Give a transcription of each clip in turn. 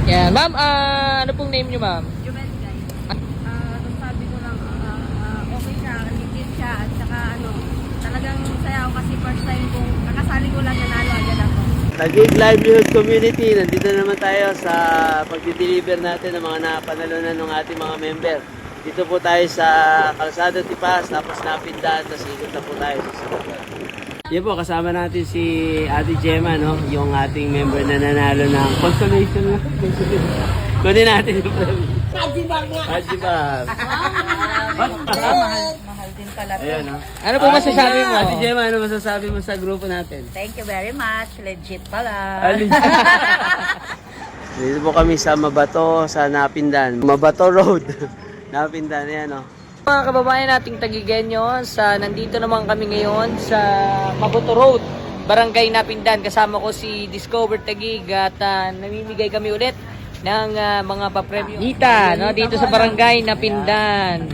Yan. Ma'am, ano pong name niyo, ma'am? Jumel guys. Nung sabi ko lang, okay siya, legit siya, at saka talagang saya ako kasi first time kong kakasali ko lang nanalo agad ako. Taguig Livelihood Community, nandito naman tayo sa pagdi-deliver natin ng mga napanalunan ng ating mga member. Dito po tayo sa Kalsada Tipas, tapos Napindaan, tapos ikot na po tayo sa Susugan. Yan po, kasama natin si Ate Gemma, no? Yung ating member na nanalo ng consolation. Kunin natin yung premium. Haji Bang. Mahal din pala to. Ayan, no? Ano po masasabi mo? Ate Gemma, ano masasabi mo sa grupo natin? Thank you very much. Legit pala. Dito po kami sa Mabato, sa Napindan. Mabato Road. Napindan, yan o. Mga kababayan nating Tagigenyo, nandito naman kami ngayon sa Mabuto Road, Barangay Napindan. Kasama ko si Discover Taguig at namimigay kami ulit ng mga papremyo. Nita, no, dito sa Barangay Napindan.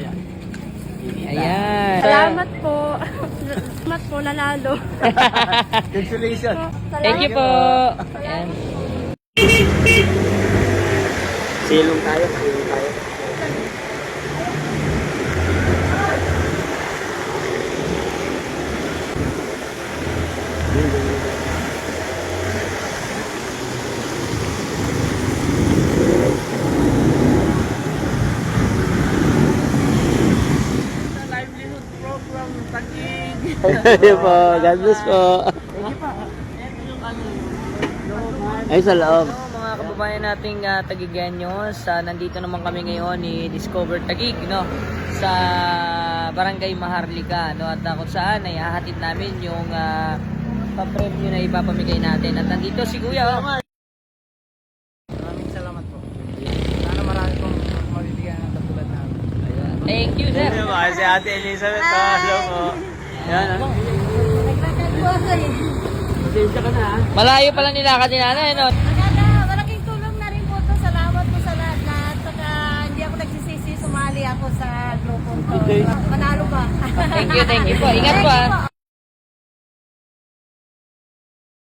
Ayan. Salamat po. Salamat po, nanalo. Congratulations. Thank you po. Ayan. Silong tayo. Livelihood program, Taguig. Ayun po, God bless po. Ay, sa loob. Mga kababayan nating Tagigenyo, nandito naman kami ngayon ni Discover Taguig, no, sa Barangay Maharlika, no, at kung saan ay hahatid namin yung papremyo na ipapamigay natin. At nandito si Kuya. Maraming salamat po. Sana marami pong mabibigyan ng katulad namin. Thank you, sir. Ayun po, si Ate Elizabeth. Hello po. Yan, ano? Pasensya ka na, ha? Malayo pala nilakad ni nanay, no? Malaking tulong na rin po to. Salamat po sa lahat. Saka hindi ako nagsisisi, sumali ako sa grupo to. Manalo ba? Thank you po. Ingat po, Thank you po.